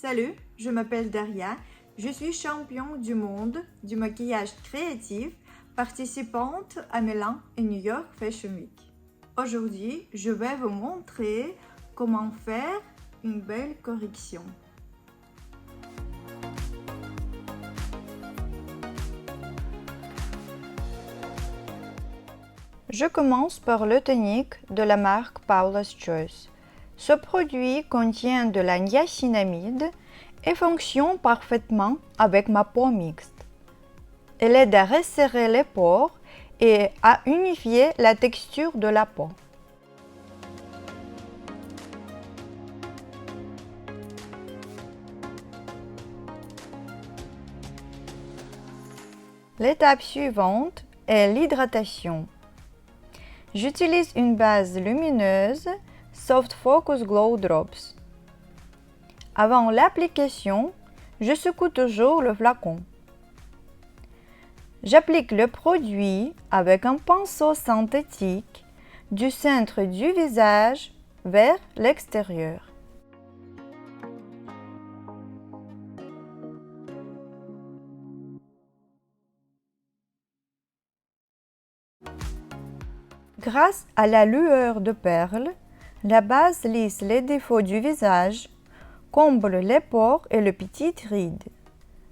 Salut, je m'appelle Daria. Je suis champion du monde du maquillage créatif, participante à Milan et New York Fashion Week. Aujourd'hui, je vais vous montrer comment faire une belle correction. Je commence par le tonique de la marque Paula's Choice. Ce produit contient de la niacinamide et fonctionne parfaitement avec ma peau mixte. Elle aide à resserrer les pores et à unifier la texture de la peau. L'étape suivante est l'hydratation. J'utilise une base lumineuse Soft Focus Glow Drops. Avant l'application, je secoue toujours le flacon. J'applique le produit avec un pinceau synthétique du centre du visage vers l'extérieur. Grâce à la lueur de perles, la base lisse les défauts du visage, comble les pores et les petites rides.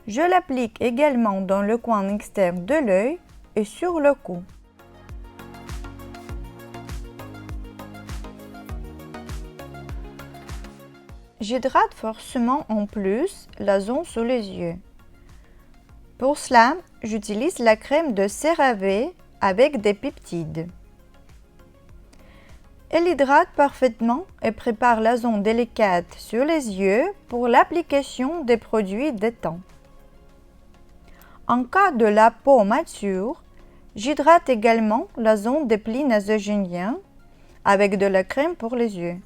Je l'applique également dans le coin externe de l'œil et sur le cou. J'hydrate forcément en plus la zone sous les yeux. Pour cela, j'utilise la crème de CeraVe avec des peptides. Elle hydrate parfaitement et prépare la zone délicate sur les yeux pour l'application des produits détendants. En cas de la peau mature, j'hydrate également la zone des plis nasogéniens avec de la crème pour les yeux.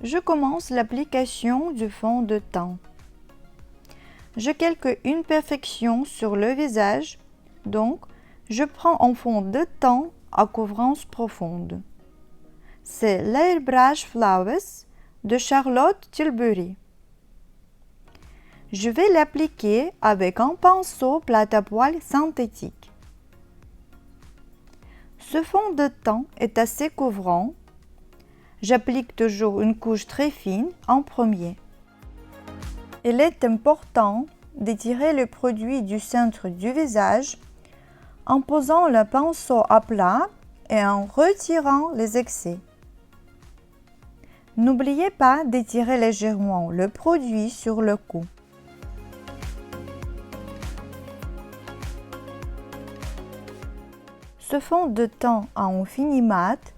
Je commence l'application du fond de teint. Je calque une perfection sur le visage, donc je prends un fond de teint à couvrance profonde. C'est l'Airbrush Flawless de Charlotte Tilbury. Je vais l'appliquer avec un pinceau plâtre à poils synthétique. Ce fond de teint est assez couvrant. J'applique toujours une couche très fine en premier. Il est important d'étirer le produit du centre du visage en posant le pinceau à plat et en retirant les excès. N'oubliez pas d'étirer légèrement le produit sur le cou. Ce fond de teint a un fini mat,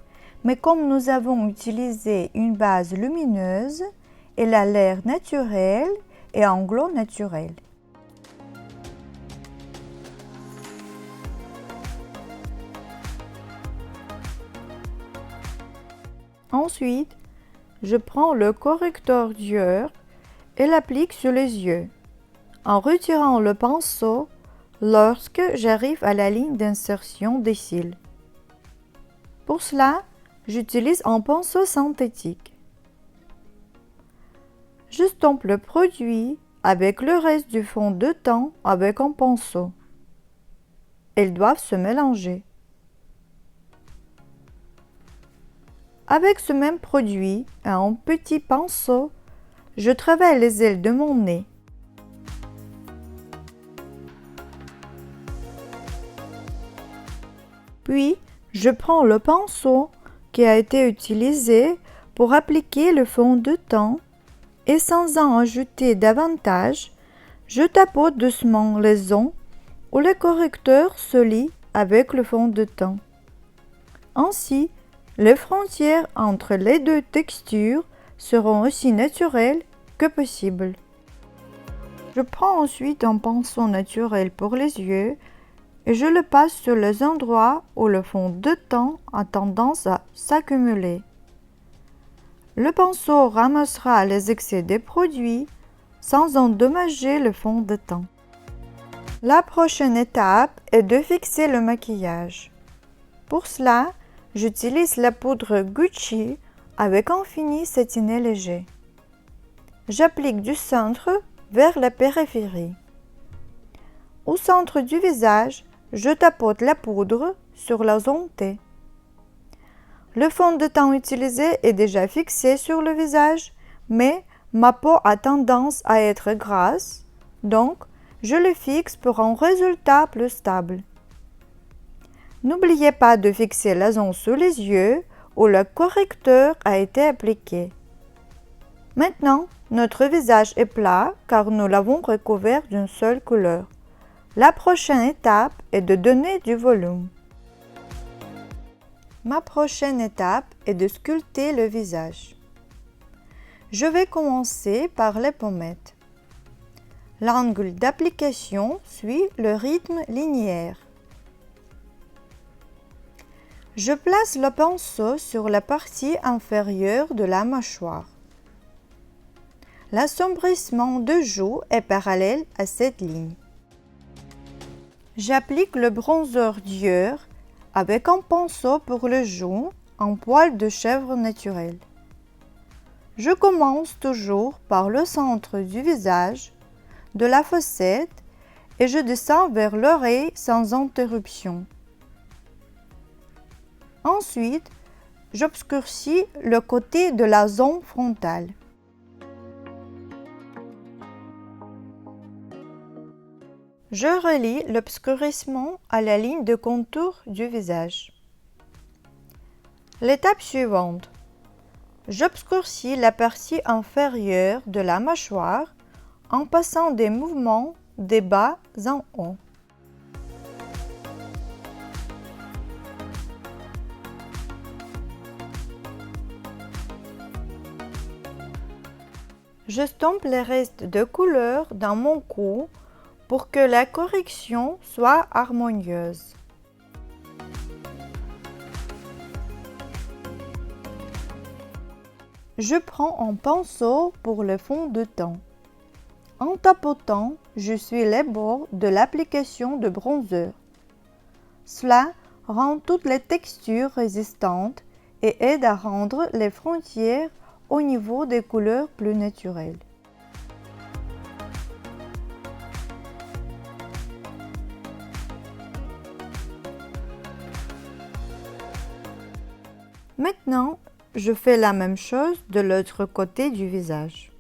mais comme nous avons utilisé une base lumineuse, elle a l'air naturel et un glow naturel. Ensuite, je prends le correcteur Dior et l'applique sur les yeux, en retirant le pinceau lorsque j'arrive à la ligne d'insertion des cils. Pour cela, j'utilise un pinceau synthétique. Je stompe le produit avec le reste du fond de teint avec un pinceau. Elles doivent se mélanger. Avec ce même produit et un petit pinceau, je travaille les ailes de mon nez. Puis, je prends le pinceau qui a été utilisé pour appliquer le fond de teint et sans en ajouter davantage, je tapote doucement les zones où le correcteur se lie avec le fond de teint. Ainsi, les frontières entre les deux textures seront aussi naturelles que possible. Je prends ensuite un pinceau naturel pour les yeux et je le passe sur les endroits où le fond de teint a tendance à s'accumuler. Le pinceau ramassera les excès des produits sans endommager le fond de teint. La prochaine étape est de fixer le maquillage. Pour cela, j'utilise la poudre Gucci avec un fini satiné léger. J'applique du centre vers la périphérie. Au centre du visage, je tapote la poudre sur la zone T. Le fond de teint utilisé est déjà fixé sur le visage, mais ma peau a tendance à être grasse, donc je le fixe pour un résultat plus stable. N'oubliez pas de fixer la zone sous les yeux où le correcteur a été appliqué. Maintenant, notre visage est plat car nous l'avons recouvert d'une seule couleur. La prochaine étape est de donner du volume. Ma prochaine étape est de sculpter le visage. Je vais commencer par les pommettes. L'angle d'application suit le rythme linéaire. Je place le pinceau sur la partie inférieure de la mâchoire. L'assombrissement de joue est parallèle à cette ligne. J'applique le bronzer Dior avec un pinceau pour le joue en poil de chèvre naturel. Je commence toujours par le centre du visage, de la fossette et je descends vers l'oreille sans interruption. Ensuite, j'obscurcis le côté de la zone frontale. Je relie l'obscurcissement à la ligne de contour du visage. L'étape suivante. J'obscurcis la partie inférieure de la mâchoire en passant des mouvements des bas en haut. J'estompe les restes de couleur dans mon cou pour que la correction soit harmonieuse. Je prends un pinceau pour le fond de teint. En tapotant, je suis les bords de l'application de bronzer. Cela rend toutes les textures résistantes et aide à rendre les frontières au niveau des couleurs plus naturelles. Maintenant, je fais la même chose de l'autre côté du visage.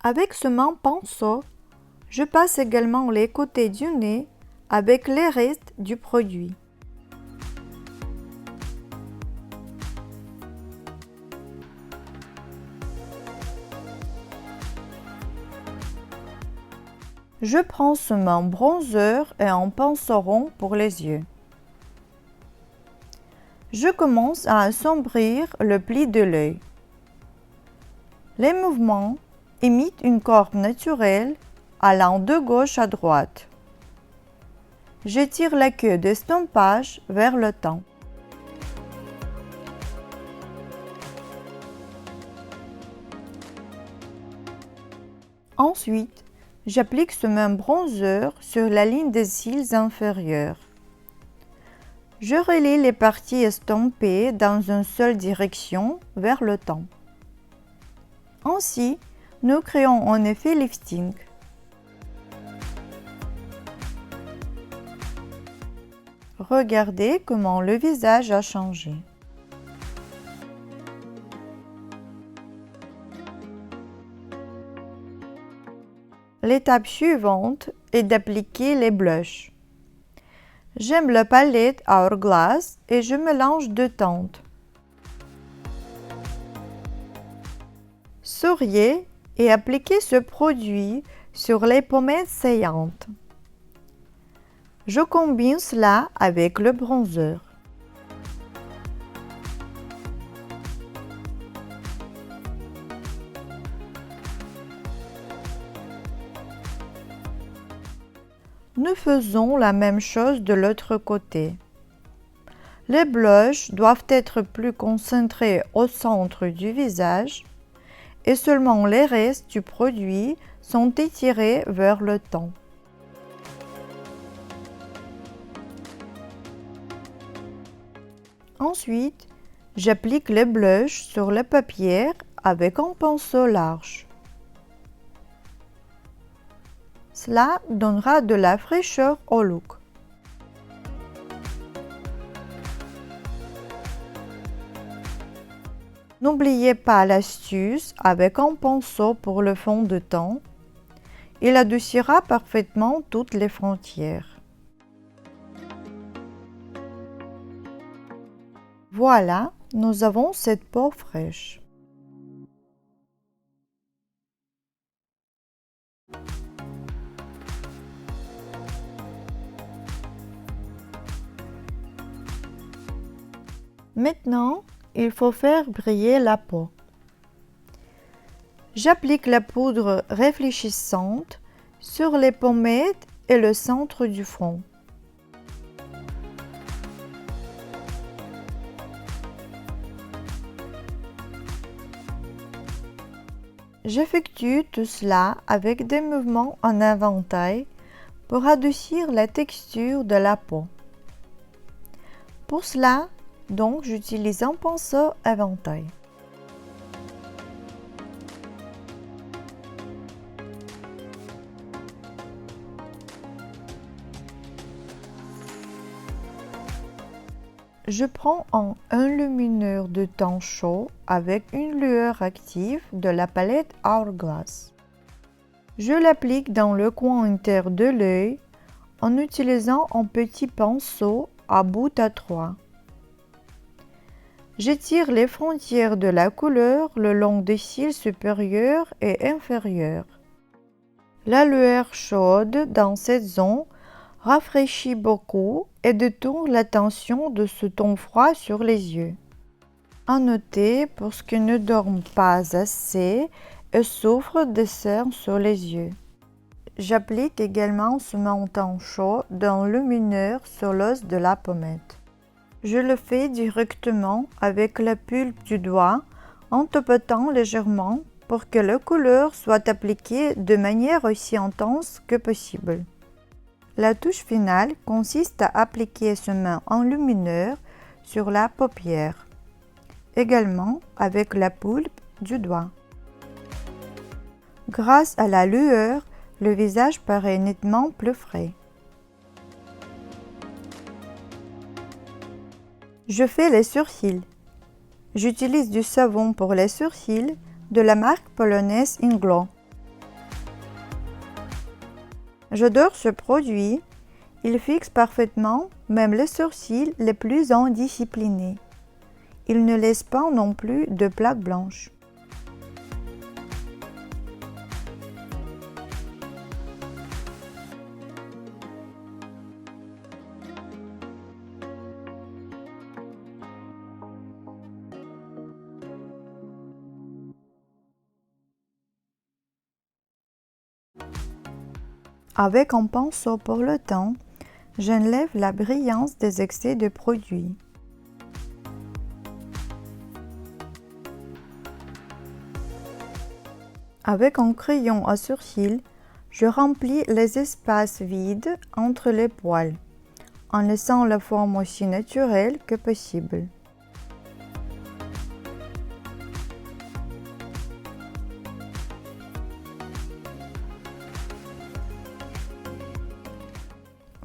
Avec ce même pinceau, je passe également les côtés du nez avec les restes du produit. Je prends ce même bronzer et un pinceau rond pour les yeux. Je commence à assombrir le pli de l'œil. Les mouvements imitent une courbe naturelle allant de gauche à droite. J'étire la queue d'estompage vers le temps. Ensuite, j'applique ce même bronzer sur la ligne des cils inférieurs. Je relie les parties estompées dans une seule direction vers le temps. Ainsi, nous créons un effet lifting. Regardez comment le visage a changé. L'étape suivante est d'appliquer les blushs. J'aime la palette Hourglass et je mélange deux teintes. Souriez et appliquez ce produit sur les pommettes saillantes. Je combine cela avec le bronzer. Nous faisons la même chose de l'autre côté. Les blushs doivent être plus concentrés au centre du visage et seulement les restes du produit sont étirés vers le temps. Ensuite, j'applique les blushs sur la paupière avec un pinceau large. Cela donnera de la fraîcheur au look. N'oubliez pas l'astuce avec un pinceau pour le fond de teint. Il adoucira parfaitement toutes les frontières. Voilà, nous avons cette peau fraîche. Maintenant, il faut faire briller la peau. J'applique la poudre réfléchissante sur les pommettes et le centre du front. J'effectue tout cela avec des mouvements en éventail pour adoucir la texture de la peau. Pour cela, donc, j'utilise un pinceau éventail. Je prends un enlumineur de teint chaud avec une lueur active de la palette Hourglass. Je l'applique dans le coin interne de l'œil en utilisant un petit pinceau à bout à 3. J'étire les frontières de la couleur le long des cils supérieurs et inférieurs. La lueur chaude dans cette zone rafraîchit beaucoup et détourne l'attention de ce ton froid sur les yeux. À noter pour ceux qui ne dorment pas assez et souffrent de cernes sur les yeux. J'applique également ce montant chaud d'un lumineur sur l'os de la pommette. Je le fais directement avec la pulpe du doigt en tapotant légèrement pour que la couleur soit appliquée de manière aussi intense que possible. La touche finale consiste à appliquer ce main enlumineur sur la paupière, également avec la pulpe du doigt. Grâce à la lueur, le visage paraît nettement plus frais. Je fais les sourcils. J'utilise du savon pour les sourcils de la marque polonaise Inglo. J'adore ce produit, il fixe parfaitement même les sourcils les plus indisciplinés. Il ne laisse pas non plus de plaques blanches. Avec un pinceau pour le teint, j'enlève la brillance des excès de produit. Avec un crayon à sourcils, je remplis les espaces vides entre les poils, en laissant la forme aussi naturelle que possible.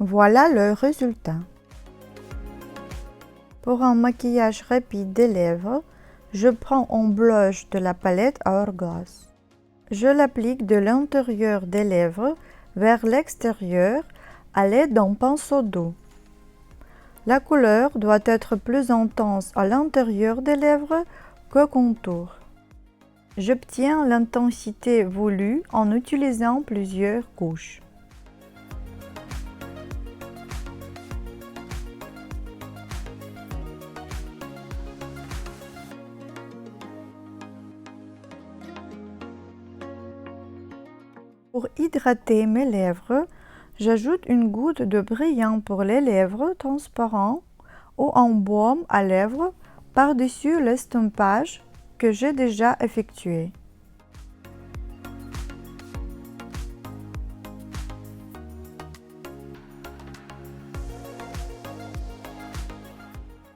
Voilà le résultat. Pour un maquillage rapide des lèvres, je prends un blush de la palette Hourglass. Je l'applique de l'intérieur des lèvres vers l'extérieur à l'aide d'un pinceau doux. La couleur doit être plus intense à l'intérieur des lèvres qu'au contour. J'obtiens l'intensité voulue en utilisant plusieurs couches. Pour hydrater mes lèvres, J'ajoute une goutte de brillant pour les lèvres transparent ou en baume à lèvres par-dessus l'estompage que j'ai déjà effectué.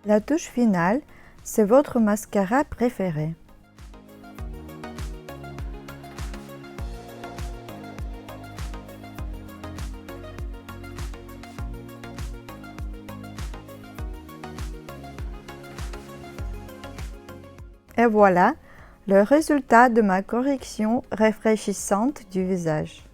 La touche finale, c'est votre mascara préféré. Et voilà le résultat de ma correction rafraîchissante du visage.